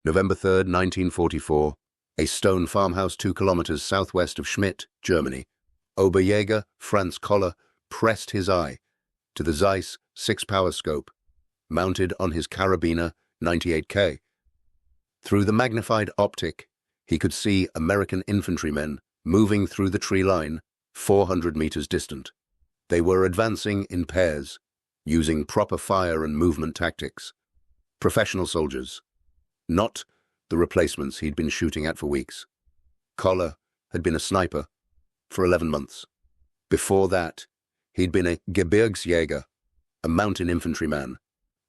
November 3rd, 1944, a stone farmhouse 2 kilometers southwest of Schmidt, Germany. Oberjäger Franz Koller pressed his eye to the Zeiss 6-power scope, mounted on his Karabiner 98K. Through the magnified optic, he could see American infantrymen moving through the tree line 400 meters distant. They were advancing in pairs, using proper fire and movement tactics. Professional soldiers, not the replacements he'd been shooting at for weeks. Koller had been a sniper for 11 months. Before that, he'd been a Gebirgsjäger, a mountain infantryman,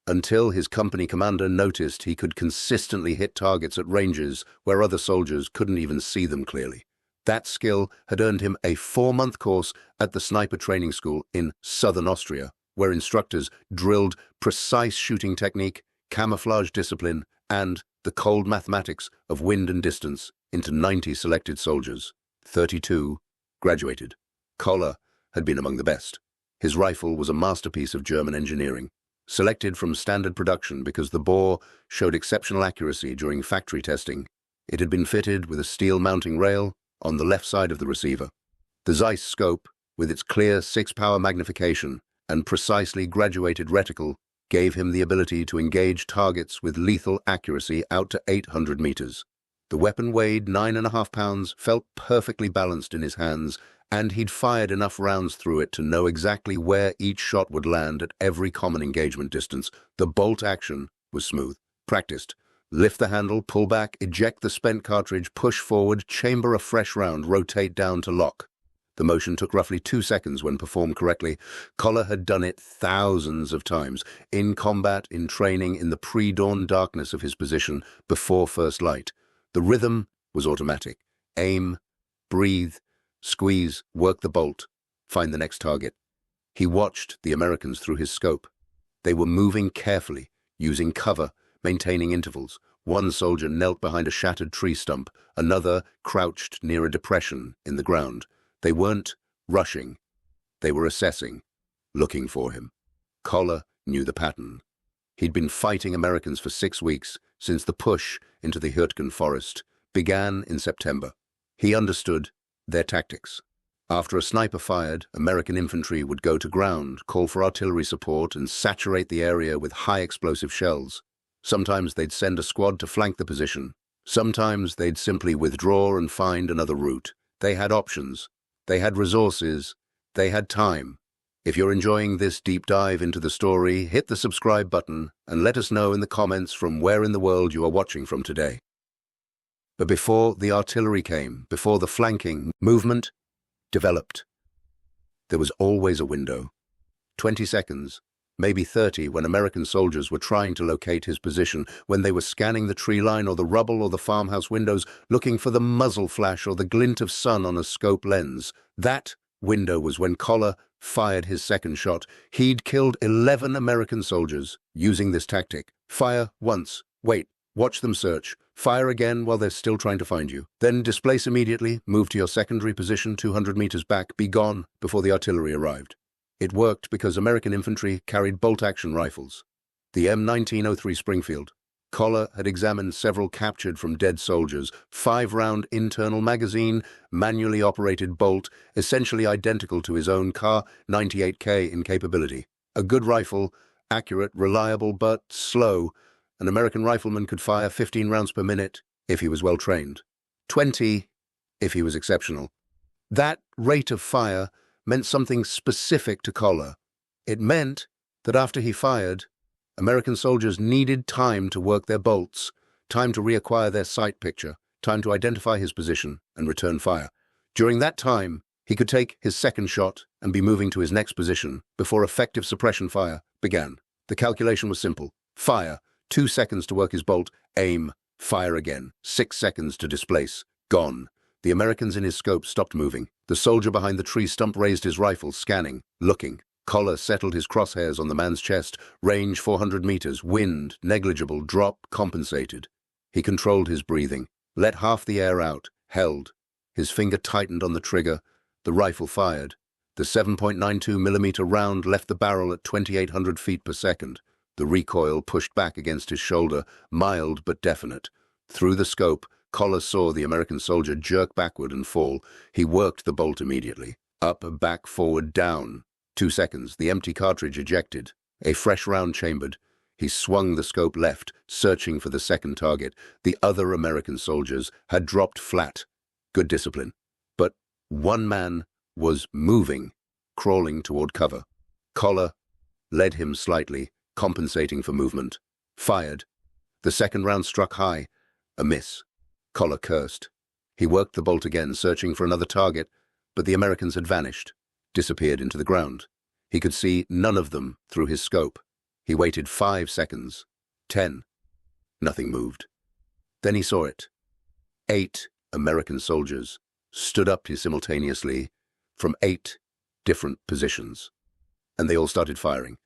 until his company commander noticed he could consistently hit targets at ranges where other soldiers couldn't even see them clearly. That skill had earned him a 4-month course at the sniper training school in southern Austria, where instructors drilled precise shooting technique, camouflage discipline, and the cold mathematics of wind and distance into 90 selected soldiers. 32 graduated. Koller had been among the best. His rifle was a masterpiece of German engineering, selected from standard production because the bore showed exceptional accuracy during factory testing. It had been fitted with a steel mounting rail on the left side of the receiver. The Zeiss scope, with its clear 6-power magnification and precisely graduated reticle, gave him the ability to engage targets with lethal accuracy out to 800 meters. The weapon weighed 9.5 pounds, felt perfectly balanced in his hands, and he'd fired enough rounds through it to know exactly where each shot would land at every common engagement distance. The bolt action was smooth, practiced. Lift the handle, pull back, eject the spent cartridge, push forward, chamber a fresh round, rotate down to lock. The motion took roughly 2 seconds when performed correctly. Koller had done it thousands of times, in combat, in training, in the pre-dawn darkness of his position, before first light. The rhythm was automatic. Aim, breathe, squeeze, work the bolt, find the next target. He watched the Americans through his scope. They were moving carefully, using cover, maintaining intervals. One soldier knelt behind a shattered tree stump, another crouched near a depression in the ground. They weren't rushing. They were assessing, looking for him. Koller knew the pattern. He'd been fighting Americans for 6 weeks, since the push into the Hürtgen forest began in September. He understood their tactics. After a sniper fired, American infantry would go to ground, call for artillery support, and saturate the area with high explosive shells. Sometimes they'd send a squad to flank the position. Sometimes they'd simply withdraw and find another route. They had options. They had resources. They had time. If you're enjoying this deep dive into the story, hit the subscribe button and let us know in the comments from where in the world you are watching from today. But before the artillery came, before the flanking, movement developed. There was always a window. 20 seconds, maybe 30, when American soldiers were trying to locate his position, when they were scanning the tree line or the rubble or the farmhouse windows, looking for the muzzle flash or the glint of sun on a scope lens. That window was when Koller fired his second shot. He'd killed 11 American soldiers using this tactic. Fire once, wait, watch them search. Fire again while they're still trying to find you. Then displace immediately, move to your secondary position 200 meters back, be gone before the artillery arrived. It worked because American infantry carried bolt-action rifles. The M1903 Springfield. Koller had examined several captured from dead soldiers. 5-round internal magazine, manually operated bolt, essentially identical to his own Kar 98K in capability. A good rifle, accurate, reliable, but slow. An American rifleman could fire 15 rounds per minute if he was well trained. 20 if he was exceptional. That rate of fire meant something specific to Koller. It meant that after he fired, American soldiers needed time to work their bolts, time to reacquire their sight picture, time to identify his position and return fire. During that time, he could take his second shot and be moving to his next position before effective suppression fire began. The calculation was simple. Fire, 2 seconds to work his bolt, aim, fire again, 6 seconds to displace, gone. The Americans in his scope stopped moving. The soldier behind the tree stump raised his rifle, scanning, looking. Koller settled his crosshairs on the man's chest. Range 400 meters, wind, negligible, drop, compensated. He controlled his breathing, let half the air out, held. His finger tightened on the trigger. The rifle fired. The 7.92 millimeter round left the barrel at 2,800 feet per second. The recoil pushed back against his shoulder, mild but definite. Through the scope, Koller saw the American soldier jerk backward and fall. He worked the bolt immediately. Up, back, forward, down. 2 seconds, the empty cartridge ejected. A fresh round chambered. He swung the scope left, searching for the second target. The other American soldiers had dropped flat. Good discipline. But one man was moving, crawling toward cover. Koller led him slightly, compensating for movement. Fired. The second round struck high. A miss. Koller cursed. He worked the bolt again, searching for another target, but the Americans had vanished, disappeared into the ground. He could see none of them through his scope. He waited 5 seconds. 10. Nothing moved. Then he saw it. 8 American soldiers stood up simultaneously from 8 different positions. And they all started firing.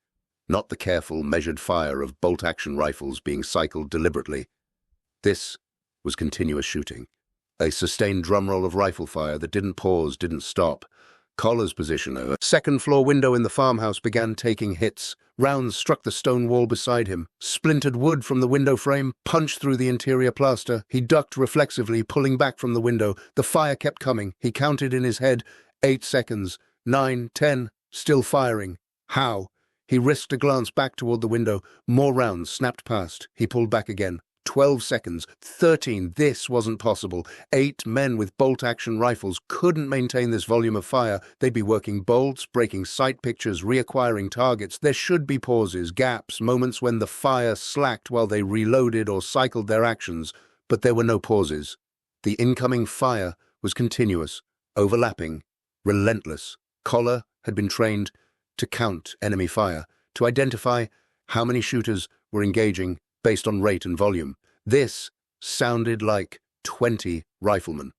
Not the careful, measured fire of bolt-action rifles being cycled deliberately. This was continuous shooting. A sustained drumroll of rifle fire that didn't pause, didn't stop. Koller's position, a second-floor window in the farmhouse, began taking hits. Rounds struck the stone wall beside him. Splintered wood from the window frame punched through the interior plaster. He ducked reflexively, pulling back from the window. The fire kept coming. He counted in his head. 8 seconds. 9, 10. Still firing. How? He risked a glance back toward the window. More rounds snapped past. He pulled back again. 12 seconds. 13. This wasn't possible. 8 men with bolt-action rifles couldn't maintain this volume of fire. They'd be working bolts, breaking sight pictures, reacquiring targets. There should be pauses, gaps, moments when the fire slacked while they reloaded or cycled their actions. But there were no pauses. The incoming fire was continuous, overlapping, relentless. Koller had been trained to count enemy fire, to identify how many shooters were engaging based on rate and volume. This sounded like 20 riflemen,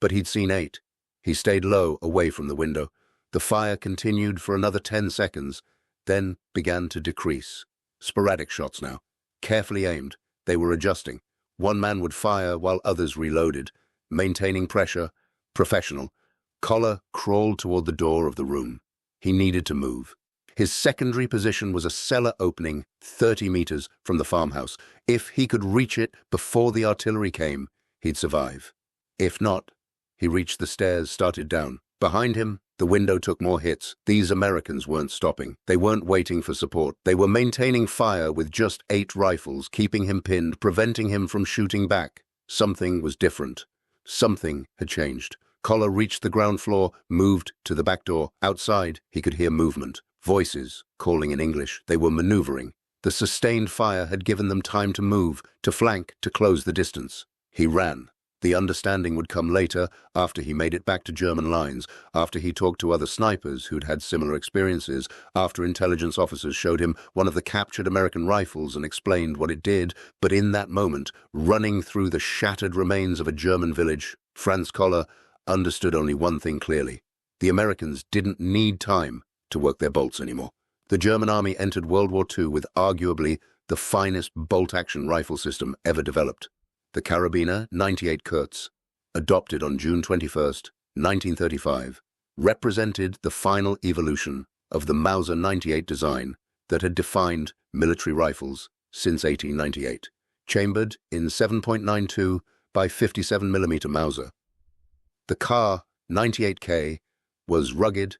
but he'd seen 8. He stayed low, away from the window. The fire continued for another 10 seconds, then began to decrease. Sporadic shots now, carefully aimed. They were adjusting. One man would fire while others reloaded, maintaining pressure, professional. Koller crawled toward the door of the room. He needed to move. His secondary position was a cellar opening 30 meters from the farmhouse. If he could reach it before the artillery came, he'd survive. If not, he reached the stairs, started down. Behind him, the window took more hits. These Americans weren't stopping. They weren't waiting for support. They were maintaining fire with just 8 rifles, keeping him pinned, preventing him from shooting back. Something was different. Something had changed. Koller reached the ground floor, moved to the back door. Outside, he could hear movement. Voices calling in English. They were maneuvering. The sustained fire had given them time to move, to flank, to close the distance. He ran. The understanding would come later, after he made it back to German lines, after he talked to other snipers who'd had similar experiences, after intelligence officers showed him one of the captured American rifles and explained what it did. But in that moment, running through the shattered remains of a German village, Franz Koller understood only one thing clearly. The Americans didn't need time to work their bolts anymore. The German army entered World War II with arguably the finest bolt-action rifle system ever developed. The Karabiner 98 Kurz, adopted on June 21, 1935, represented the final evolution of the Mauser 98 design that had defined military rifles since 1898, chambered in 7.92 by 57mm Mauser. The Kar 98K was rugged,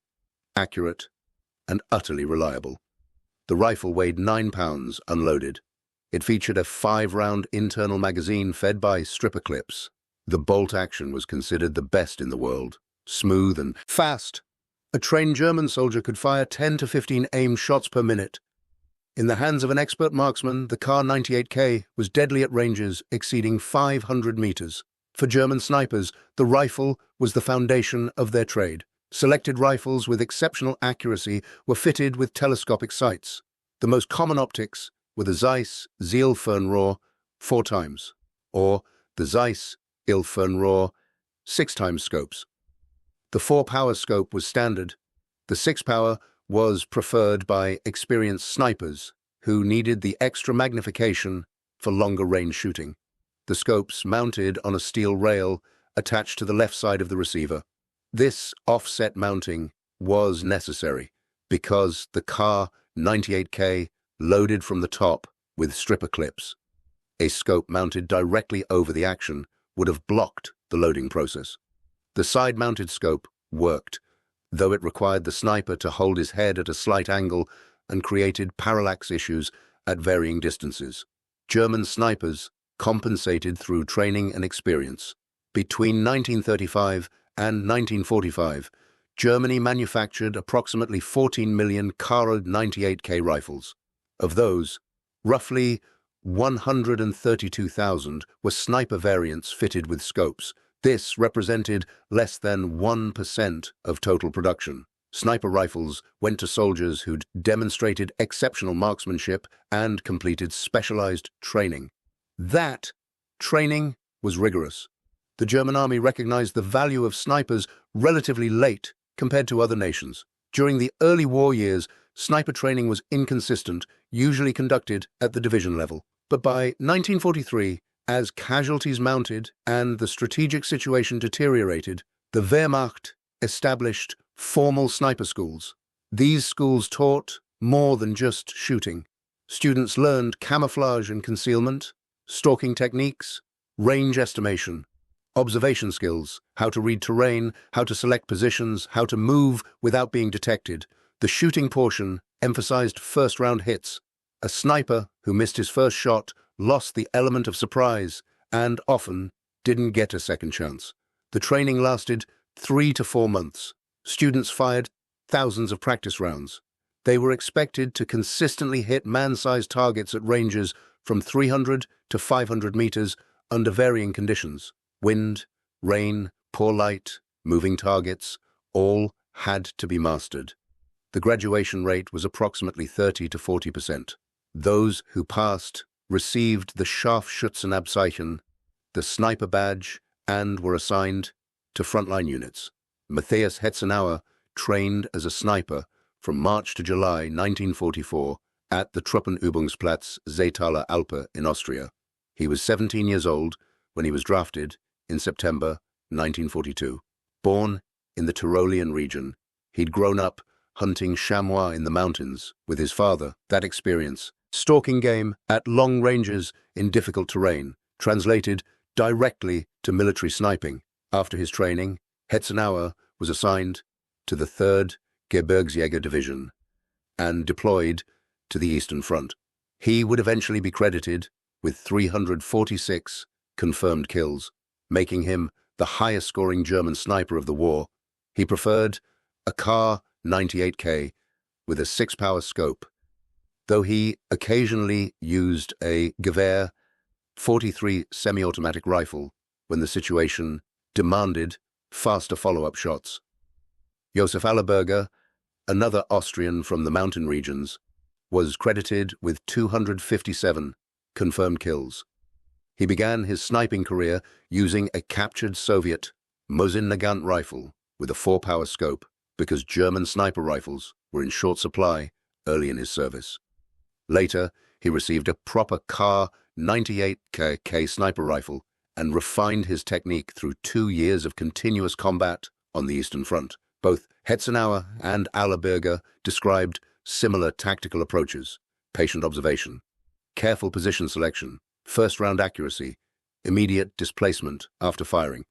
accurate, and utterly reliable. The rifle weighed 9 pounds unloaded. It featured a 5-round internal magazine fed by stripper clips. The bolt action was considered the best in the world, smooth and fast. A trained German soldier could fire 10 to 15 aimed shots per minute. In the hands of an expert marksman, the Kar 98K was deadly at ranges exceeding 500 meters. For German snipers, the rifle was the foundation of their trade. Selected rifles with exceptional accuracy were fitted with telescopic sights. The most common optics were the Zeiss Zielfernrohr 4 times, or the Zeiss Ilfernrohr 6 times scopes. The 4-power scope was standard. The 6-power was preferred by experienced snipers who needed the extra magnification for longer range shooting. The scopes mounted on a steel rail attached to the left side of the receiver. This offset mounting was necessary because the Kar 98K loaded from the top with stripper clips. A scope mounted directly over the action would have blocked the loading process. The side-mounted scope worked, though it required the sniper to hold his head at a slight angle and created parallax issues at varying distances. German snipers compensated through training and experience. Between 1935 and 1945, Germany manufactured approximately 14 million Karabiner 98K rifles. Of those, roughly 132,000 were sniper variants fitted with scopes. This represented less than 1% of total production. Sniper rifles went to soldiers who'd demonstrated exceptional marksmanship and completed specialized training. That training was rigorous. The German army recognized the value of snipers relatively late compared to other nations. During the early war years, sniper training was inconsistent, usually conducted at the division level. But by 1943, as casualties mounted and the strategic situation deteriorated, the Wehrmacht established formal sniper schools. These schools taught more than just shooting. Students learned camouflage and concealment, stalking techniques, range estimation, observation skills, how to read terrain, how to select positions, how to move without being detected. The shooting portion emphasized first-round hits. A sniper who missed his first shot lost the element of surprise and often didn't get a second chance. The training lasted 3 to 4 months. Students fired thousands of practice rounds. They were expected to consistently hit man-sized targets at ranges from 300 to 500 meters under varying conditions. Wind, rain, poor light, moving targets, all had to be mastered. The graduation rate was approximately 30 to 40%. Those who passed received the Scharfschützenabzeichen, the sniper badge, and were assigned to frontline units. Matthias Hetzenauer trained as a sniper from March to July 1944 at the Truppenübungsplatz Seetaler Alpe in Austria. He was 17 years old when he was drafted in September 1942. Born in the Tyrolean region, he'd grown up hunting chamois in the mountains with his father. That experience, stalking game at long ranges in difficult terrain, translated directly to military sniping. After his training, Hetzenauer was assigned to the 3rd Gebirgsjäger Division and deployed to the Eastern Front. He would eventually be credited with 346 confirmed kills, making him the highest-scoring German sniper of the war. He preferred a Kar 98K with a 6-power scope, though he occasionally used a Gewehr 43 semi-automatic rifle when the situation demanded faster follow-up shots. Josef Allerberger, another Austrian from the mountain regions, was credited with 257 confirmed kills. He began his sniping career using a captured Soviet Mosin Nagant rifle with a 4-power scope because German sniper rifles were in short supply early in his service. Later, he received a proper Kar 98K sniper rifle and refined his technique through 2 years of continuous combat on the Eastern Front. Both Hetzenauer and Allerberger described similar tactical approaches: patient observation, careful position selection, first-round accuracy, immediate displacement after firing.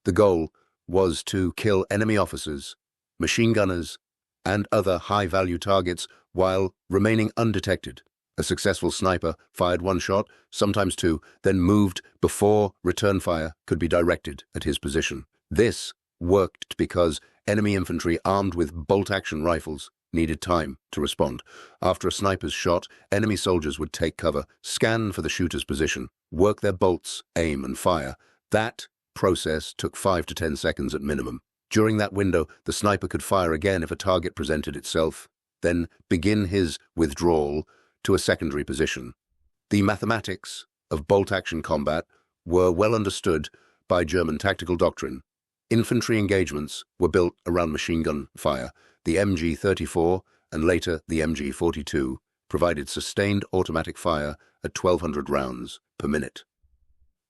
The goal was to kill enemy officers, machine gunners, and other high-value targets while remaining undetected. A successful sniper fired 1 shot, sometimes 2, then moved before return fire could be directed at his position. This worked because enemy infantry armed with bolt-action rifles needed time to respond. After a sniper's shot, enemy soldiers would take cover, scan for the shooter's position, work their bolts, aim, and fire. That process took 5 to 10 seconds at minimum. During that window, the sniper could fire again if a target presented itself, then begin his withdrawal to a secondary position. The mathematics of bolt-action combat were well understood by German tactical doctrine. Infantry engagements were built around machine gun fire. The MG-34 and later the MG-42 provided sustained automatic fire at 1,200 rounds per minute.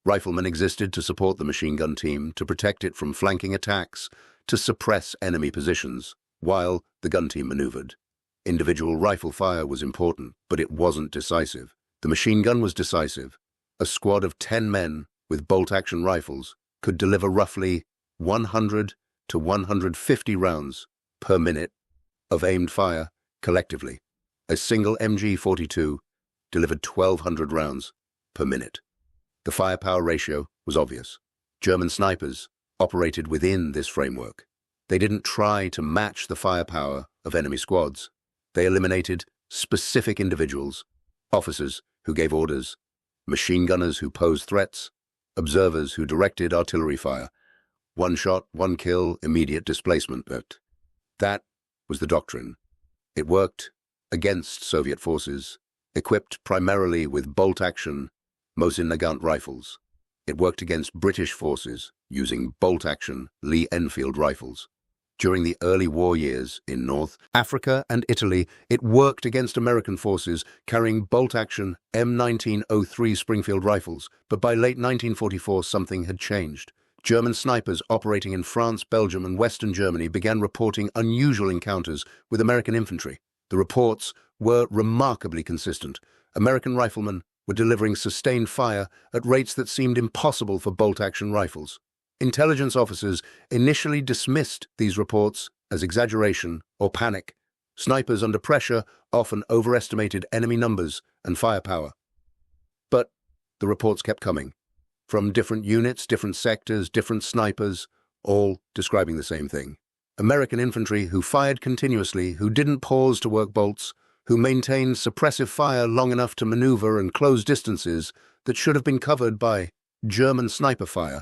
Riflemen existed to support the machine gun team, to protect it from flanking attacks, to suppress enemy positions, while the gun team maneuvered. Individual rifle fire was important, but it wasn't decisive. The machine gun was decisive. A squad of 10 men with bolt-action rifles could deliver roughly 100 to 150 rounds per minute of aimed fire collectively. A single MG-42 delivered 1,200 rounds per minute. The firepower ratio was obvious. German snipers operated within this framework. They didn't try to match the firepower of enemy squads. They eliminated specific individuals, officers who gave orders, machine gunners who posed threats, observers who directed artillery fire. One shot, one kill, immediate displacement. But that was the doctrine. It worked against Soviet forces, equipped primarily with bolt-action Mosin-Nagant rifles. It worked against British forces using bolt-action Lee-Enfield rifles. During the early war years in North Africa and Italy, it worked against American forces carrying bolt-action M1903 Springfield rifles, but by late 1944 something had changed. German snipers operating in France, Belgium, and Western Germany began reporting unusual encounters with American infantry. The reports were remarkably consistent. American riflemen were delivering sustained fire at rates that seemed impossible for bolt-action rifles. Intelligence officers initially dismissed these reports as exaggeration or panic. Snipers under pressure often overestimated enemy numbers and firepower. But the reports kept coming. From different units, different sectors, different snipers, all describing the same thing. American infantry who fired continuously, who didn't pause to work bolts, who maintained suppressive fire long enough to maneuver and close distances that should have been covered by German sniper fire.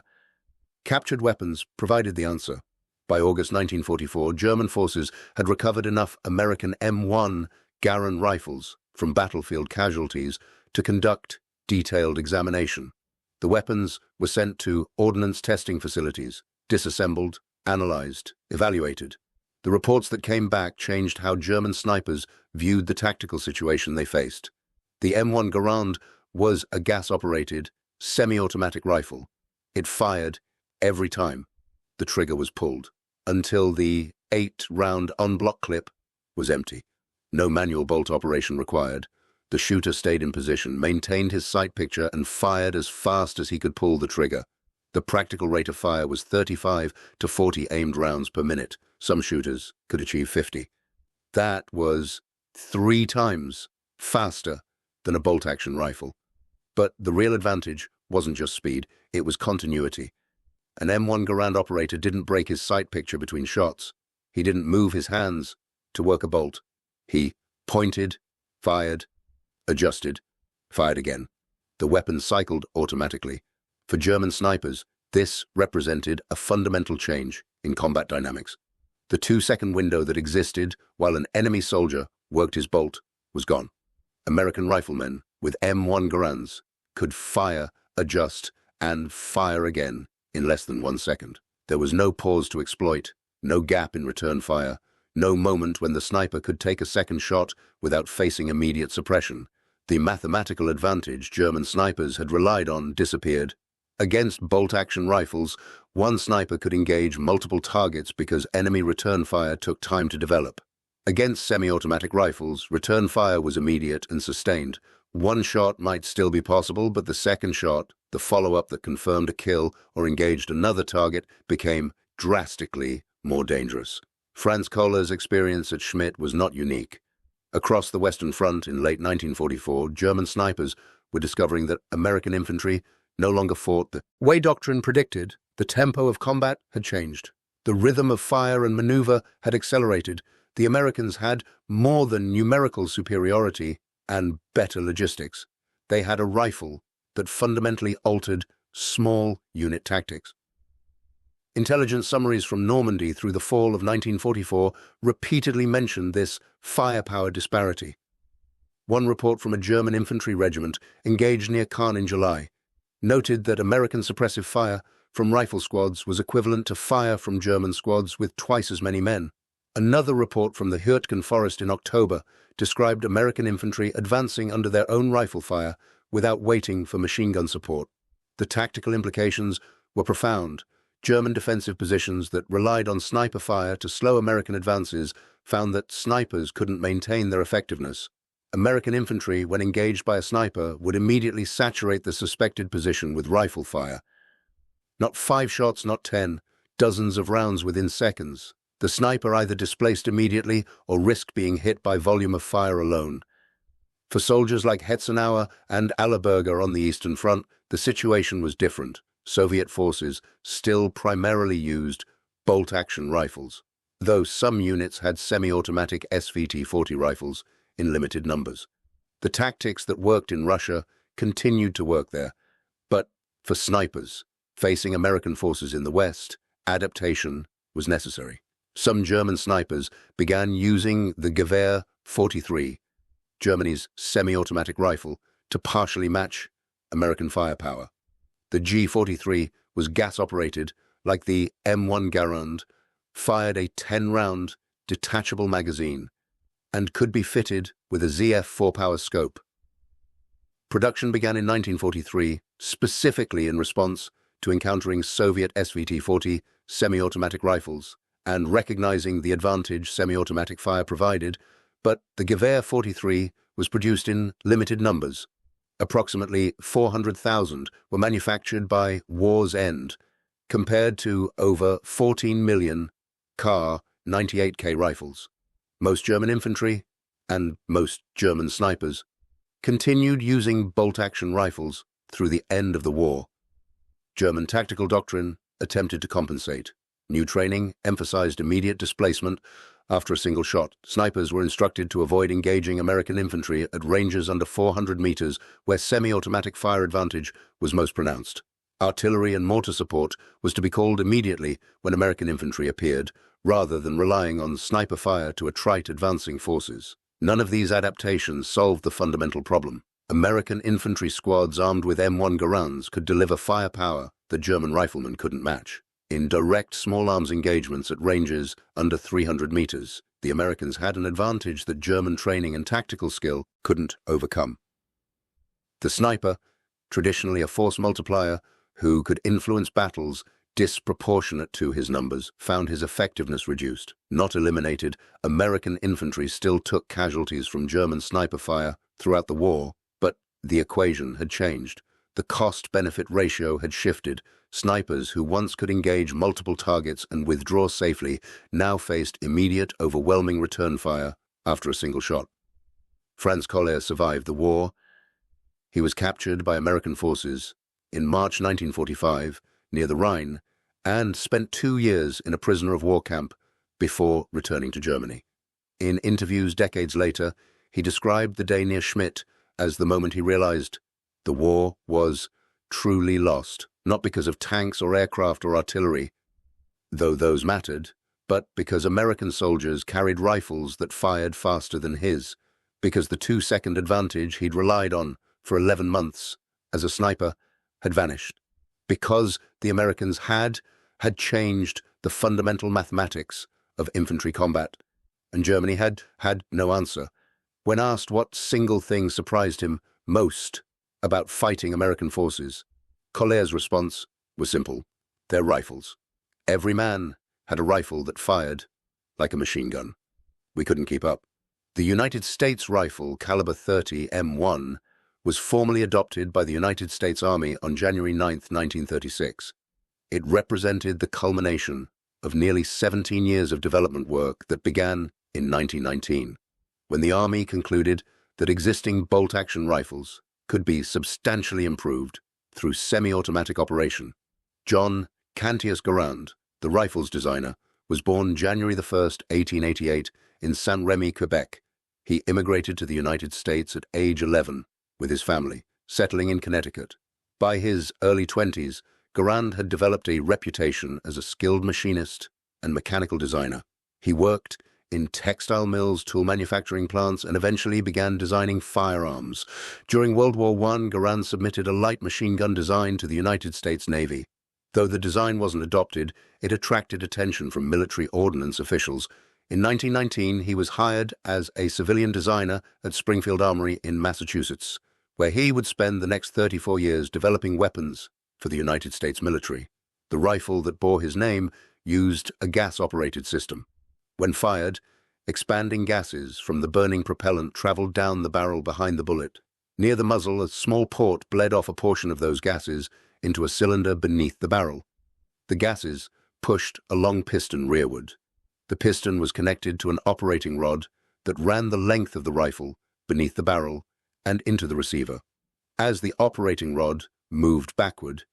Captured weapons provided the answer. By August 1944, German forces had recovered enough American M1 Garand rifles from battlefield casualties to conduct detailed examination. The weapons were sent to ordnance testing facilities, disassembled, analyzed, evaluated. The reports that came back changed how German snipers viewed the tactical situation they faced. The M1 Garand was a gas-operated, semi-automatic rifle. It fired every time the trigger was pulled, until the 8-round unblock clip was empty. No manual bolt operation required. The shooter stayed in position, maintained his sight picture, and fired as fast as he could pull the trigger. The practical rate of fire was 35 to 40 aimed rounds per minute. Some shooters could achieve 50. That was 3 times faster than a bolt-action rifle. But the real advantage wasn't just speed, it was continuity. An M1 Garand operator didn't break his sight picture between shots. He didn't move his hands to work a bolt. He pointed, fired, adjusted, fired again. The weapon cycled automatically. For German snipers, this represented a fundamental change in combat dynamics. The 2-second window that existed while an enemy soldier worked his bolt was gone. American riflemen with M1 Garands could fire, adjust, and fire again in less than 1 second. There was no pause to exploit, no gap in return fire, no moment when the sniper could take a second shot without facing immediate suppression. The mathematical advantage German snipers had relied on disappeared. Against bolt-action rifles, one sniper could engage multiple targets because enemy return fire took time to develop. Against semi-automatic rifles, return fire was immediate and sustained. One shot might still be possible, but the second shot, the follow-up that confirmed a kill or engaged another target, became drastically more dangerous. Franz Koller's experience at Schmidt was not unique. Across the Western Front in late 1944, German snipers were discovering that American infantry no longer fought the way doctrine predicted. The tempo of combat had changed. The rhythm of fire and maneuver had accelerated. The Americans had more than numerical superiority and better logistics. They had a rifle that fundamentally altered small unit tactics. Intelligence summaries from Normandy through the fall of 1944 repeatedly mentioned this firepower disparity. One report from a German infantry regiment engaged near Caen in July noted that American suppressive fire from rifle squads was equivalent to fire from German squads with twice as many men. Another report from the Hürtgen forest in October described American infantry advancing under their own rifle fire without waiting for machine gun support. The tactical implications were profound. German defensive positions that relied on sniper fire to slow American advances found that snipers couldn't maintain their effectiveness. American infantry, when engaged by a sniper, would immediately saturate the suspected position with rifle fire. Not 5 shots, not 10, dozens of rounds within seconds. The sniper either displaced immediately or risked being hit by volume of fire alone. For soldiers like Hetzenauer and Allerberger on the Eastern Front, the situation was different. Soviet forces still primarily used bolt-action rifles, though some units had semi-automatic SVT-40 rifles in limited numbers. The tactics that worked in Russia continued to work there, but for snipers facing American forces in the West, adaptation was necessary. Some German snipers began using the Gewehr 43, Germany's semi-automatic rifle, to partially match American firepower. The G43 was gas-operated like the M1 Garand, fired a 10-round detachable magazine, and could be fitted with a ZF 4-power scope. Production began in 1943, specifically in response to encountering Soviet SVT-40 semi-automatic rifles and recognizing the advantage semi-automatic fire provided, but the Gewehr 43 was produced in limited numbers. Approximately 400,000 were manufactured by war's end, compared to over 14 million Kar 98K rifles. Most German infantry, and most German snipers, continued using bolt-action rifles through the end of the war. German tactical doctrine attempted to compensate. New training emphasized immediate displacement after a single shot. Snipers were instructed to avoid engaging American infantry at ranges under 400 meters where semi-automatic fire advantage was most pronounced. Artillery and mortar support was to be called immediately when American infantry appeared, rather than relying on sniper fire to attrite advancing forces. None of these adaptations solved the fundamental problem. American infantry squads armed with M1 Garands could deliver firepower that German riflemen couldn't match. In direct small arms engagements at ranges under 300 meters, the Americans had an advantage that German training and tactical skill couldn't overcome. The sniper, traditionally a force multiplier who could influence battles disproportionate to his numbers, found his effectiveness reduced. Not eliminated, American infantry still took casualties from German sniper fire throughout the war, but the equation had changed. The cost-benefit ratio had shifted. Snipers who once could engage multiple targets and withdraw safely now faced immediate, overwhelming return fire after a single shot. Franz Koller survived the war. He was captured by American forces in March 1945 near the Rhine and spent 2 years in a prisoner of war camp before returning to Germany. In interviews decades later, he described the day near Schmidt as the moment he realized the war was truly lost, not because of tanks or aircraft or artillery, though those mattered, but because American soldiers carried rifles that fired faster than his, because the 2-second advantage he'd relied on for 11 months as a sniper had vanished, because the Americans had changed the fundamental mathematics of infantry combat, and Germany had no answer. When asked what single thing surprised him most about fighting American forces, Koller's response was simple: their rifles. Every man had a rifle that fired like a machine gun. We couldn't keep up. The United States rifle caliber .30 M1 was formally adopted by the United States Army on January 9, 1936. It represented the culmination of nearly 17 years of development work that began in 1919, when the Army concluded that existing bolt-action rifles could be substantially improved through semi-automatic operation. John Cantius Garand, the rifles designer, was born January 1, 1888, in Saint-Rémy, Quebec. He immigrated to the United States at age 11 with his family, settling in Connecticut. By his early 20s, Garand had developed a reputation as a skilled machinist and mechanical designer. He worked in textile mills, tool manufacturing plants, and eventually began designing firearms. During World War I, Garand submitted a light machine gun design to the United States Navy. Though the design wasn't adopted, it attracted attention from military ordnance officials. In 1919, he was hired as a civilian designer at Springfield Armory in Massachusetts, where he would spend the next 34 years developing weapons for the United States military. The rifle that bore his name used a gas-operated system. When fired, Expanding gases from the burning propellant traveled down the barrel behind the bullet. Near the muzzle, a small port bled off a portion of those gases into a cylinder beneath the barrel. The gases pushed a long piston rearward. The piston was connected to an operating rod that ran the length of the rifle beneath the barrel and into the receiver. As the operating rod moved backward,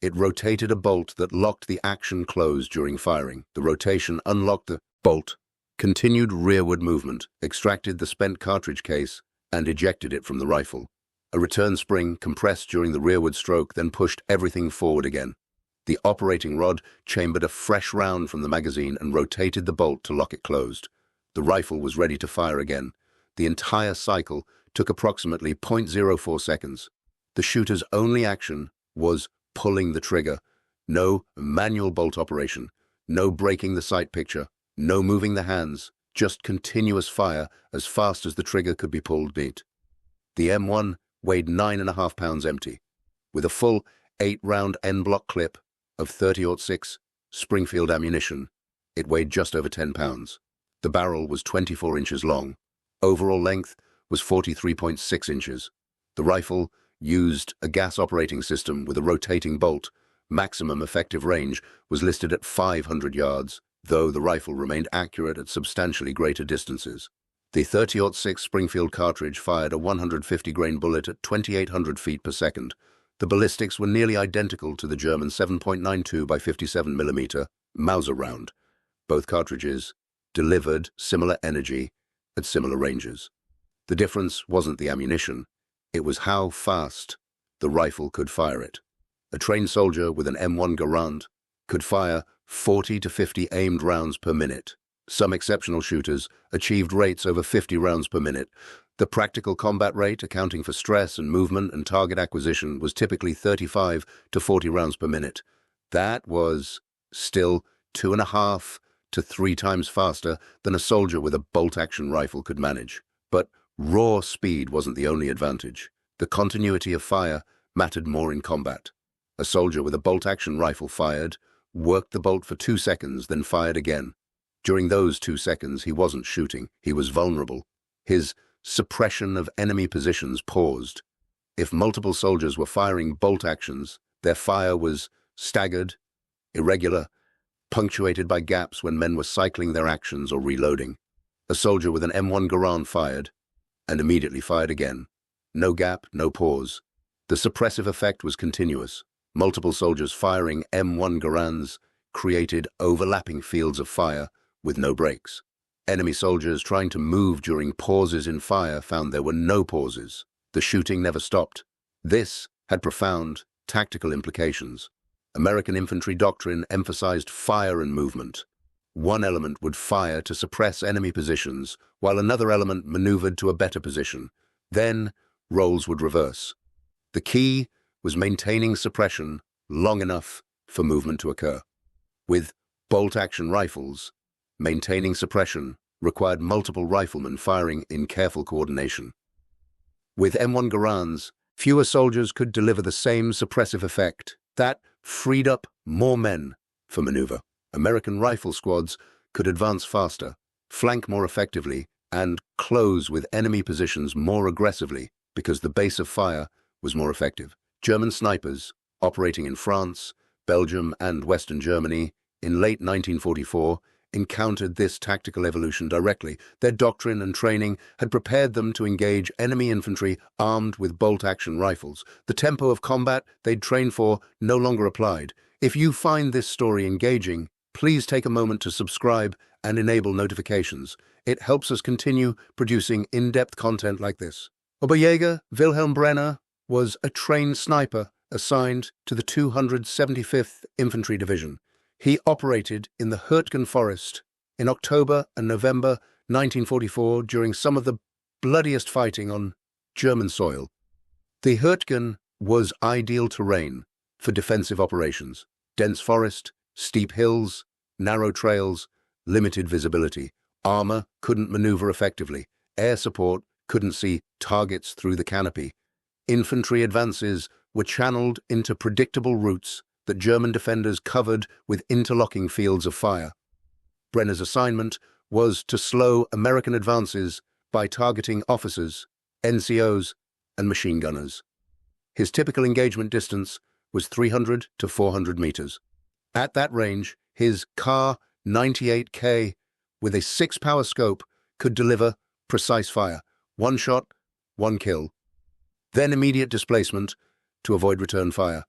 it rotated a bolt that locked the action close during firing. The rotation unlocked the bolt, continued rearward movement, extracted the spent cartridge case, and ejected it from the rifle. A return spring compressed during the rearward stroke, then pushed everything forward again. The operating rod chambered a fresh round from the magazine and rotated the bolt to lock it closed. The rifle was ready to fire again. The entire cycle took approximately 0.04 seconds. The shooter's only action was pulling the trigger. No manual bolt operation, no breaking the sight picture, no moving the hands, just continuous fire as fast as the trigger could be pulled beat. The M1 weighed 9.5 pounds empty. With a full 8-round N-block clip of 30-06 Springfield ammunition, it weighed just over 10 pounds. The barrel was 24 inches long. Overall length was 43.6 inches. The rifle used a gas operating system with a rotating bolt. Maximum effective range was listed at 500 yards, though the rifle remained accurate at substantially greater distances. The 30-06 Springfield cartridge fired a 150-grain bullet at 2,800 feet per second. The ballistics were nearly identical to the German 7.92 by 57 mm Mauser round. Both cartridges delivered similar energy at similar ranges. The difference wasn't the ammunition, it was how fast the rifle could fire it. A trained soldier with an M1 Garand could fire 40 to 50 aimed rounds per minute. Some exceptional shooters achieved rates over 50 rounds per minute. The practical combat rate, accounting for stress and movement and target acquisition, was typically 35 to 40 rounds per minute. That was still 2.5 to 3 times faster than a soldier with a bolt-action rifle could manage. But raw speed wasn't the only advantage. The continuity of fire mattered more in combat. A soldier with a bolt-action rifle fired, worked the bolt for 2 seconds, then fired again. During those 2 seconds, he wasn't shooting. He was vulnerable. His suppression of enemy positions paused. If multiple soldiers were firing bolt actions, their fire was staggered, irregular, punctuated by gaps when men were cycling their actions or reloading. A soldier with an M1 Garand fired, and immediately fired again. No gap, no pause. The suppressive effect was continuous. Multiple soldiers firing M1 Garands created overlapping fields of fire with no breaks. Enemy soldiers trying to move during pauses in fire found there were no pauses. The shooting never stopped. This had profound tactical implications. American infantry doctrine emphasized fire and movement. One element would fire to suppress enemy positions, while another element maneuvered to a better position. Then, roles would reverse. The key was maintaining suppression long enough for movement to occur. With bolt-action rifles, maintaining suppression required multiple riflemen firing in careful coordination. With M1 Garands, fewer soldiers could deliver the same suppressive effect. That freed up more men for maneuver. American rifle squads could advance faster, flank more effectively, and close with enemy positions more aggressively because the base of fire was more effective. German snipers, operating in France, Belgium, and Western Germany in late 1944, encountered this tactical evolution directly. Their doctrine and training had prepared them to engage enemy infantry armed with bolt-action rifles. The tempo of combat they'd trained for no longer applied. If you find this story engaging, please take a moment to subscribe and enable notifications. It helps us continue producing in-depth content like this. Oberjäger Wilhelm Brenner was a trained sniper assigned to the 275th Infantry Division. He operated in the Hürtgen Forest in October and November 1944 during some of the bloodiest fighting on German soil. The Hürtgen was ideal terrain for defensive operations. Dense forest, steep hills, narrow trails, limited visibility. Armor couldn't maneuver effectively. Air support couldn't see targets through the canopy. Infantry advances were channeled into predictable routes that German defenders covered with interlocking fields of fire. Brenner's assignment was to slow American advances by targeting officers, NCOs, and machine gunners. His typical engagement distance was 300 to 400 meters. At that range, his Kar 98K with a 6-power scope could deliver precise fire, one shot, one kill. Then immediate displacement to avoid return fire.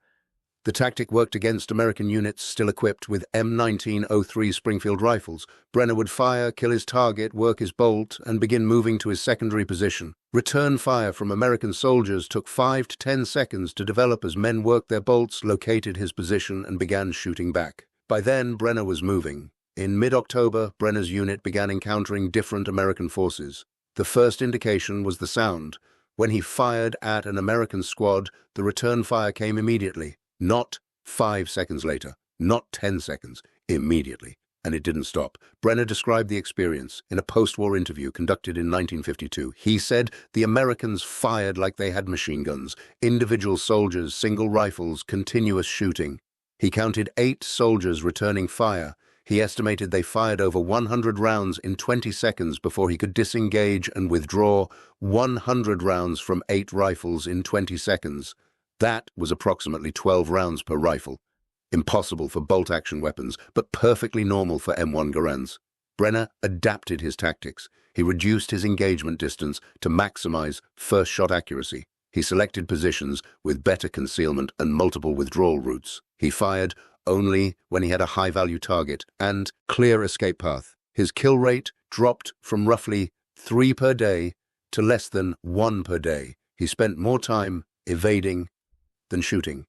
The tactic worked against American units still equipped with M1903 Springfield rifles. Brenner would fire, kill his target, work his bolt, and begin moving to his secondary position. Return fire from American soldiers took 5 to 10 seconds to develop as men worked their bolts, located his position, and began shooting back. By then, Brenner was moving. In mid-October, Brenner's unit began encountering different American forces. The first indication was the sound. When he fired at an American squad, the return fire came immediately. Not 5 seconds later, not 10 seconds, immediately. And it didn't stop. Brenner described the experience in a post-war interview conducted in 1952. He said the Americans fired like they had machine guns, individual soldiers, single rifles, continuous shooting. He counted 8 soldiers returning fire. He estimated they fired over 100 rounds in 20 seconds before he could disengage and withdraw 100 rounds from 8 rifles in 20 seconds. That was approximately 12 rounds per rifle. Impossible for bolt-action weapons, but perfectly normal for M1 Garands. Brenner adapted his tactics. He reduced his engagement distance to maximize first-shot accuracy. He selected positions with better concealment and multiple withdrawal routes. He fired only when he had a high-value target and clear escape path. His kill rate dropped from roughly 3 per day to less than 1 per day. He spent more time evading than shooting.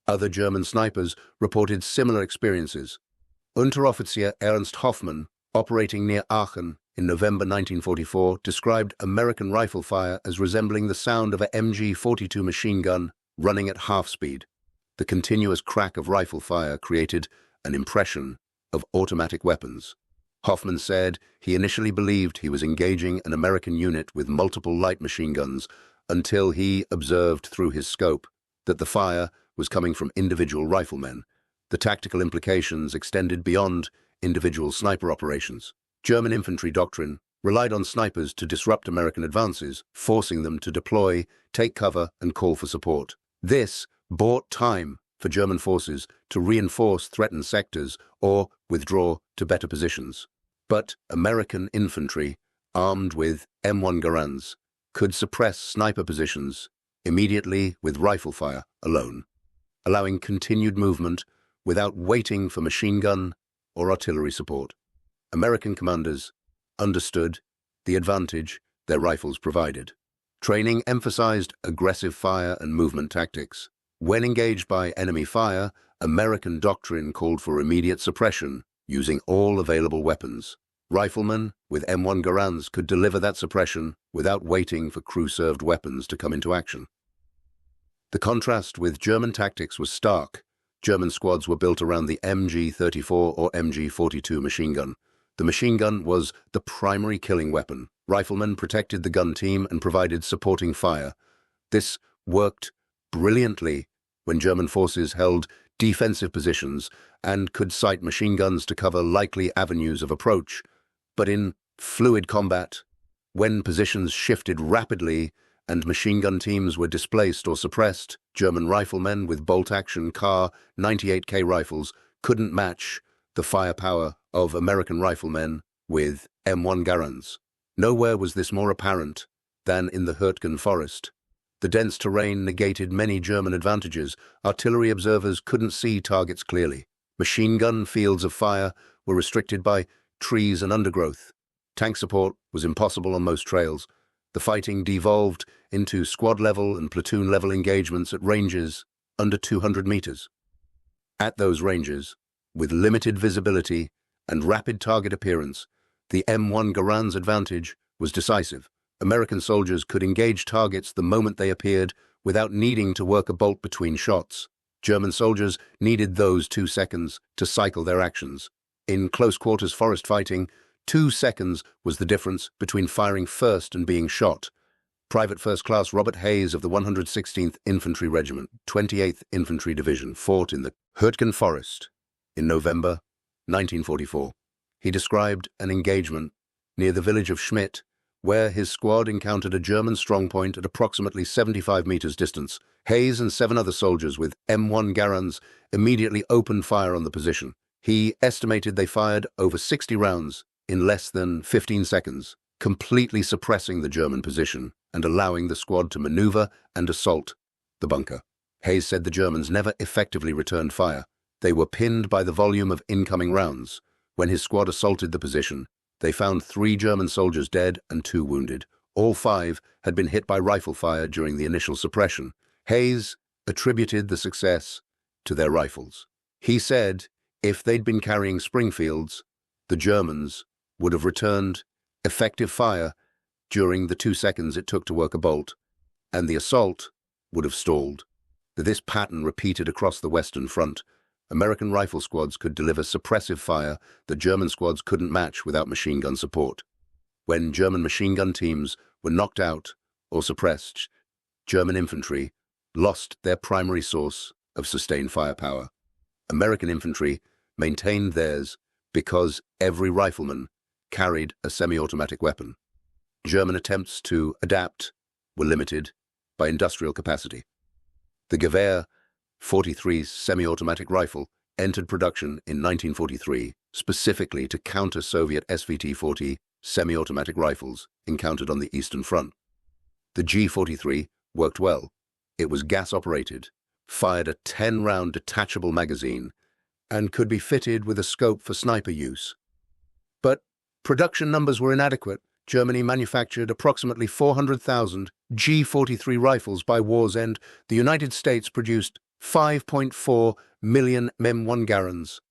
Other German snipers reported similar experiences. Unteroffizier Ernst Hoffmann, operating near Aachen in November 1944, described American rifle fire as resembling the sound of a MG-42 machine gun running at half speed. The continuous crack of rifle fire created an impression of automatic weapons. Hoffmann said he initially believed he was engaging an American unit with multiple light machine guns until he observed through his scope that the fire was coming from individual riflemen. The tactical implications extended beyond individual sniper operations. German infantry doctrine relied on snipers to disrupt American advances, forcing them to deploy, take cover, and call for support. This bought time for German forces to reinforce threatened sectors or withdraw to better positions. But American infantry, armed with M1 Garands, could suppress sniper positions immediately with rifle fire alone, allowing continued movement without waiting for machine gun or artillery support. American commanders understood the advantage their rifles provided. Training emphasized aggressive fire and movement tactics. When engaged by enemy fire, American doctrine called for immediate suppression using all available weapons. Riflemen with M1 Garands could deliver that suppression without waiting for crew-served weapons to come into action. The contrast with German tactics was stark. German squads were built around the MG-34 or MG-42 machine gun. The machine gun was the primary killing weapon. Riflemen protected the gun team and provided supporting fire. This worked brilliantly when German forces held defensive positions and could sight machine guns to cover likely avenues of approach. But in fluid combat, when positions shifted rapidly and machine gun teams were displaced or suppressed, German riflemen with bolt-action Kar 98K rifles couldn't match the firepower of American riflemen with M1 Garands. Nowhere was this more apparent than in the Hürtgen forest. The dense terrain negated many German advantages. Artillery observers couldn't see targets clearly. Machine gun fields of fire were restricted by trees and undergrowth. Tank support was impossible on most trails. The fighting devolved into squad-level and platoon-level engagements at ranges under 200 meters. At those ranges, with limited visibility and rapid target appearance, the M1 Garand's advantage was decisive. American soldiers could engage targets the moment they appeared without needing to work a bolt between shots. German soldiers needed those 2 seconds to cycle their actions. In close-quarters forest fighting, 2 seconds was the difference between firing first and being shot. Private First Class Robert Hayes of the 116th Infantry Regiment, 28th Infantry Division, fought in the Hürtgen Forest in November 1944. He described an engagement near the village of Schmidt, where his squad encountered a German strongpoint at approximately 75 meters distance. Hayes and 7 other soldiers with M1 Garands immediately opened fire on the position. He estimated they fired over 60 rounds in less than 15 seconds, completely suppressing the German position and allowing the squad to maneuver and assault the bunker. Hayes said the Germans never effectively returned fire. They were pinned by the volume of incoming rounds. When his squad assaulted the position, they found 3 German soldiers dead and 2 wounded. All 5 had been hit by rifle fire during the initial suppression. Hayes attributed the success to their rifles. He said if they'd been carrying Springfields, the Germans would have returned effective fire during the 2 seconds it took to work a bolt, and the assault would have stalled. This pattern repeated across the Western Front. American rifle squads could deliver suppressive fire that German squads couldn't match without machine gun support. When German machine gun teams were knocked out or suppressed, German infantry lost their primary source of sustained firepower. American infantry maintained theirs because every rifleman carried a semi-automatic weapon. German attempts to adapt were limited by industrial capacity. The Gewehr 43 semi-automatic rifle entered production in 1943 specifically to counter Soviet SVT-40 semi-automatic rifles encountered on the Eastern Front. The G-43 worked well. It was gas-operated, fired a 10-round detachable magazine, and could be fitted with a scope for sniper use. But production numbers were inadequate. Germany manufactured approximately 400,000 G-43 rifles by war's end. The United States produced 5.4 million M1 Garands.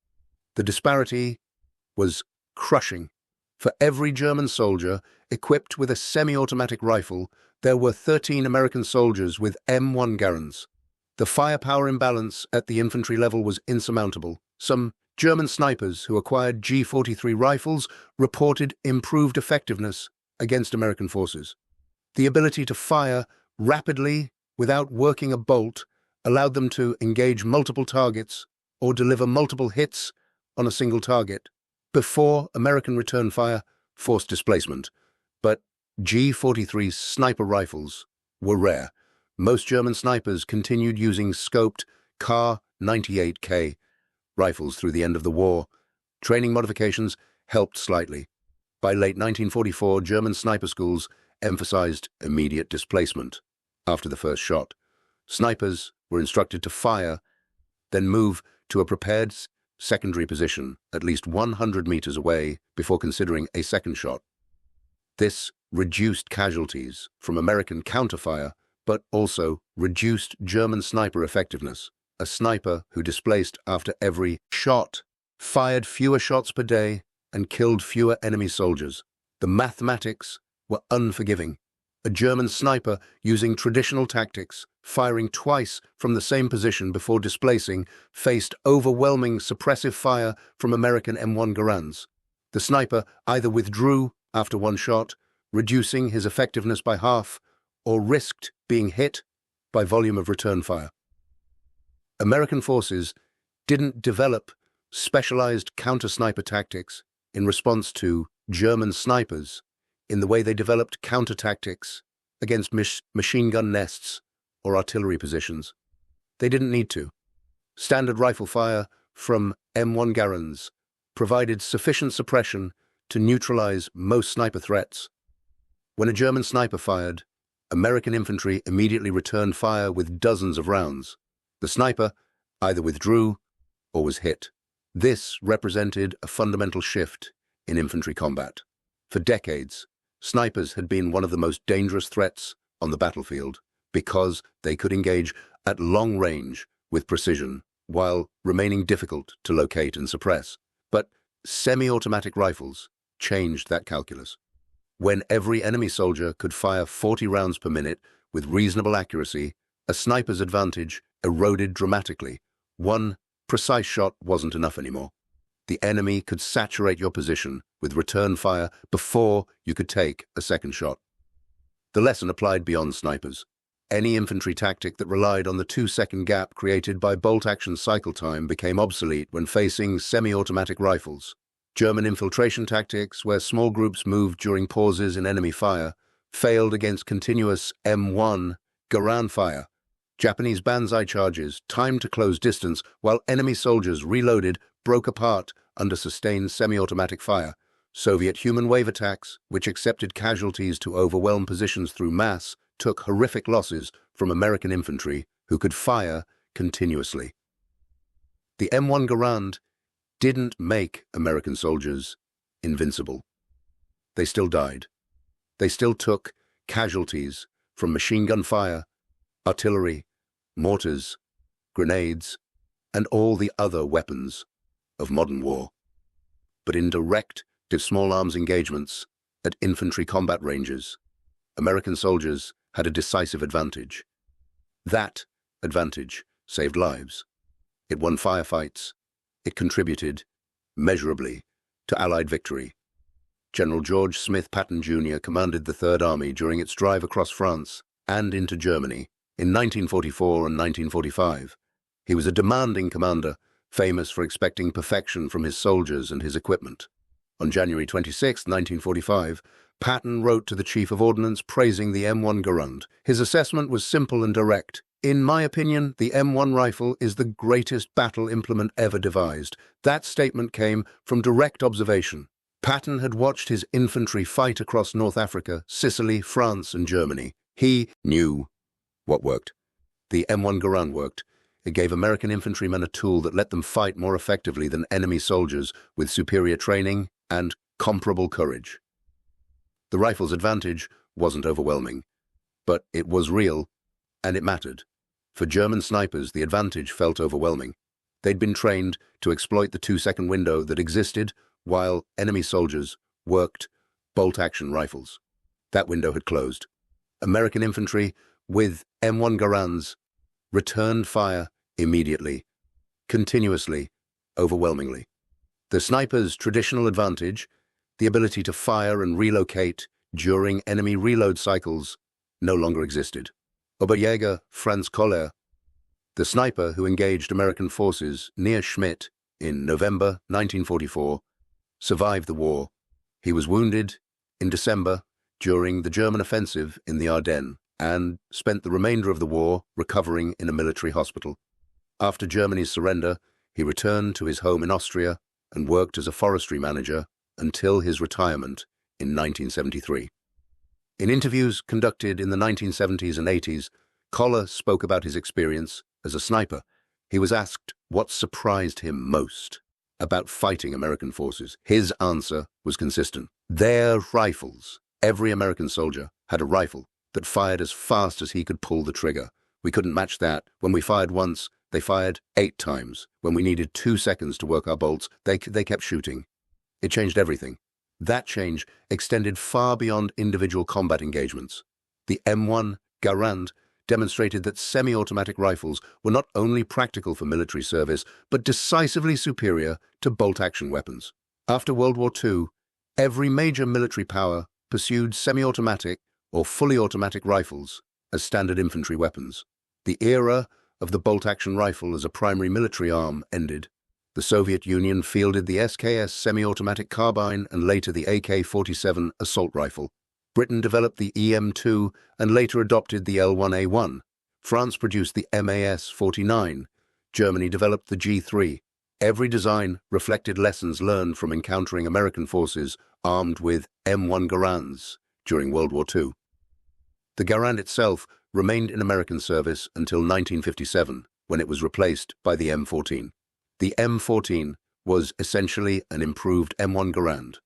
The disparity was crushing. For every German soldier equipped with a semi-automatic rifle, there were 13 American soldiers with M1 Garands. The firepower imbalance at the infantry level was insurmountable. Some German snipers who acquired G-43 rifles reported improved effectiveness against American forces. The ability to fire rapidly without working a bolt allowed them to engage multiple targets or deliver multiple hits on a single target. Before American return fire forced displacement, but G-43 sniper rifles were rare. Most German snipers continued using scoped Kar-98K rifles through the end of the war. Training modifications helped slightly. By late 1944, German sniper schools emphasized immediate displacement after the first shot. Snipers were instructed to fire, then move to a prepared secondary position at least 100 meters away before considering a second shot. This reduced casualties from American counterfire, but also reduced German sniper effectiveness. A sniper who displaced after every shot fired fewer shots per day and killed fewer enemy soldiers. The mathematics were unforgiving. A German sniper using traditional tactics, firing twice from the same position before displacing, faced overwhelming suppressive fire from American M1 Garands. The sniper either withdrew after one shot, reducing his effectiveness by half, or risked being hit by volume of return fire. American forces didn't develop specialized counter-sniper tactics in response to German snipers in the way they developed counter-tactics against machine gun nests or artillery positions. They didn't need to. Standard rifle fire from M1 Garands provided sufficient suppression to neutralize most sniper threats. When a German sniper fired, American infantry immediately returned fire with dozens of rounds. The sniper either withdrew or was hit. This represented a fundamental shift in infantry combat. For decades, snipers had been one of the most dangerous threats on the battlefield because they could engage at long range with precision while remaining difficult to locate and suppress. But semi-automatic rifles changed that calculus. When every enemy soldier could fire 40 rounds per minute with reasonable accuracy, a sniper's advantage eroded dramatically. One precise shot wasn't enough anymore. The enemy could saturate your position with return fire before you could take a second shot. The lesson applied beyond snipers. Any infantry tactic that relied on the 2-second gap created by bolt-action cycle time became obsolete when facing semi-automatic rifles. German infiltration tactics, where small groups moved during pauses in enemy fire, failed against continuous M1 Garand fire. Japanese banzai charges, timed to close distance, while enemy soldiers reloaded, broke apart under sustained semi-automatic fire. Soviet human wave attacks, which accepted casualties to overwhelm positions through mass, took horrific losses from American infantry who could fire continuously. The M1 Garand didn't make American soldiers invincible. They still died. They still took casualties from machine gun fire, artillery, mortars, grenades, and all the other weapons of modern war. But in direct to small arms engagements at infantry combat ranges, American soldiers had a decisive advantage. That advantage saved lives. It won firefights. It contributed measurably to Allied victory. General George Smith Patton Jr. commanded the Third Army during its drive across France and into Germany in 1944 and 1945. He was a demanding commander, famous for expecting perfection from his soldiers and his equipment. On January 26, 1945, Patton wrote to the Chief of Ordnance praising the M1 Garand. His assessment was simple and direct. "In my opinion, the M1 rifle is the greatest battle implement ever devised." That statement came from direct observation. Patton had watched his infantry fight across North Africa, Sicily, France, and Germany. He knew what worked. The M1 Garand worked. It gave American infantrymen a tool that let them fight more effectively than enemy soldiers with superior training and comparable courage. The rifle's advantage wasn't overwhelming, but it was real, and it mattered. For German snipers, the advantage felt overwhelming. They'd been trained to exploit the 2-second window that existed while enemy soldiers worked bolt-action rifles. That window had closed. American infantry, with M1 Garands, returned fire immediately, continuously, overwhelmingly. The sniper's traditional advantage, the ability to fire and relocate during enemy reload cycles, no longer existed. Oberjäger Franz Koller, the sniper who engaged American forces near Schmidt in November 1944, survived the war. He was wounded in December during the German offensive in the Ardennes and spent the remainder of the war recovering in a military hospital. After Germany's surrender, he returned to his home in Austria and worked as a forestry manager until his retirement in 1973. In interviews conducted in the 1970s and 80s, Koller spoke about his experience as a sniper. He was asked what surprised him most about fighting American forces. His answer was consistent. Their rifles. Every American soldier had a rifle that fired as fast as he could pull the trigger. We couldn't match that. When we fired once, they fired 8 times. When we needed 2 seconds to work our bolts, they kept shooting. It changed everything. That change extended far beyond individual combat engagements. The M1 Garand demonstrated that semi-automatic rifles were not only practical for military service, but decisively superior to bolt-action weapons. After World War II, every major military power pursued semi-automatic or fully automatic rifles as standard infantry weapons. The era of the bolt-action rifle as a primary military arm ended. The Soviet Union fielded the SKS semi-automatic carbine and later the AK-47 assault rifle. Britain developed the EM2 and later adopted the L1A1. France produced the MAS-49. Germany developed the G3. Every design reflected lessons learned from encountering American forces armed with M1 Garands during World War II. The Garand itself remained in American service until 1957, when it was replaced by the M14. The M14 was essentially an improved M1 Garand.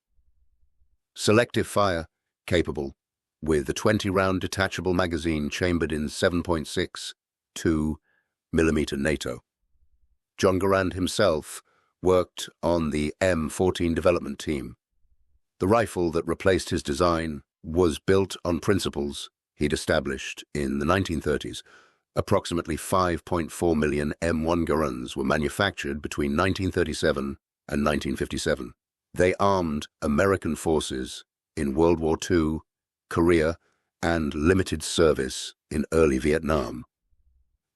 Selective fire capable, with a 20-round detachable magazine chambered in 7.62 mm NATO. John Garand himself worked on the M14 development team. The rifle that replaced his design was built on principles he'd established in the 1930s. Approximately 5.4 million M1 Garands were manufactured between 1937 and 1957. They armed American forces in World War II, Korea, and limited service in early Vietnam.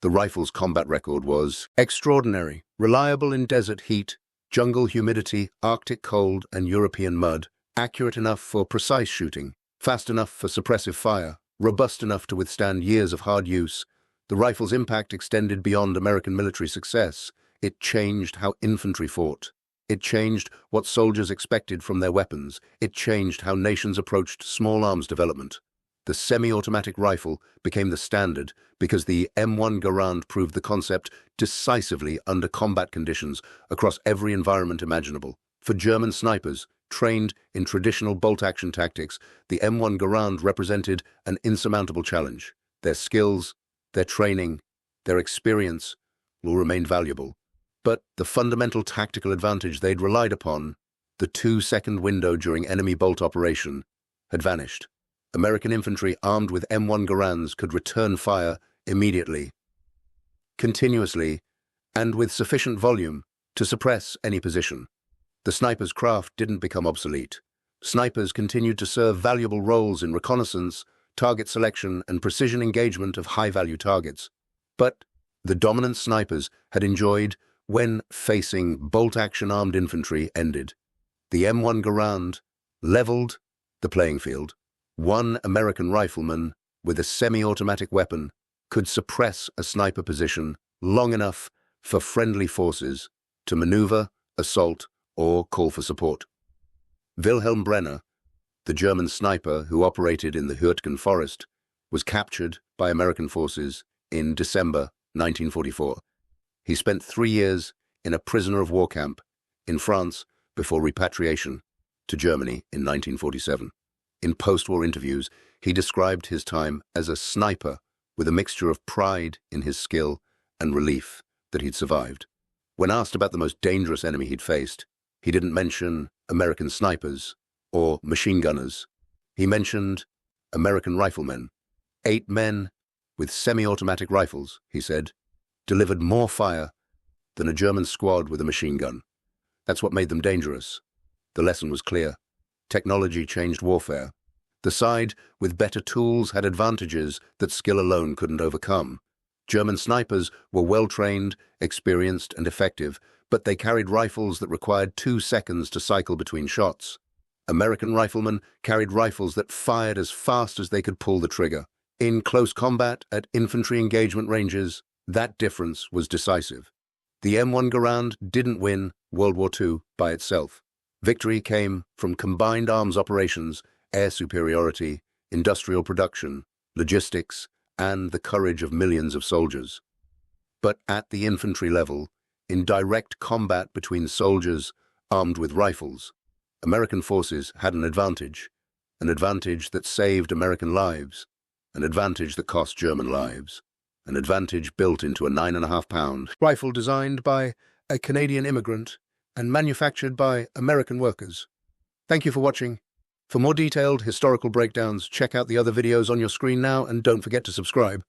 The rifle's combat record was extraordinary, reliable in desert heat, Jungle humidity, Arctic cold, and European mud, accurate enough for precise shooting, fast enough for suppressive fire, robust enough to withstand years of hard use. The rifle's impact extended beyond American military success. It changed how infantry fought. It changed what soldiers expected from their weapons. It changed how nations approached small arms development. The semi-automatic rifle became the standard because the M1 Garand proved the concept decisively under combat conditions across every environment imaginable. For German snipers, trained in traditional bolt-action tactics, the M1 Garand represented an insurmountable challenge. Their skills, their training, their experience will remain valuable. But the fundamental tactical advantage they'd relied upon, the 2-second window during enemy bolt operation, had vanished. American infantry armed with M1 Garands could return fire immediately, continuously, and with sufficient volume to suppress any position. The sniper's craft didn't become obsolete. Snipers continued to serve valuable roles in reconnaissance, target selection, and precision engagement of high-value targets. But the dominance snipers had enjoyed when facing bolt-action armed infantry ended. The M1 Garand leveled the playing field. One American rifleman with a semi-automatic weapon could suppress a sniper position long enough for friendly forces to maneuver, assault, or call for support. Wilhelm Brenner, the German sniper who operated in the Hürtgen forest, was captured by American forces in December 1944. He spent 3 years in a prisoner of war camp in France before repatriation to Germany in 1947. In post-war interviews, he described his time as a sniper with a mixture of pride in his skill and relief that he'd survived. When asked about the most dangerous enemy he'd faced, he didn't mention American snipers or machine gunners. He mentioned American riflemen. 8 men with semi-automatic rifles, he said, delivered more fire than a German squad with a machine gun. That's what made them dangerous. The lesson was clear. Technology changed warfare. The side with better tools had advantages that skill alone couldn't overcome. German snipers were well-trained, experienced, and effective, but they carried rifles that required 2 seconds to cycle between shots. American riflemen carried rifles that fired as fast as they could pull the trigger. In close combat at infantry engagement ranges, that difference was decisive. The M1 Garand didn't win World War II by itself. Victory came from combined arms operations, air superiority, industrial production, logistics, and the courage of millions of soldiers. But at the infantry level, in direct combat between soldiers armed with rifles, American forces had an advantage that saved American lives, an advantage that cost German lives, an advantage built into a 9.5-pound rifle designed by a Canadian immigrant and manufactured by American workers. Thank you for watching. For more detailed historical breakdowns, check out the other videos on your screen now and don't forget to subscribe.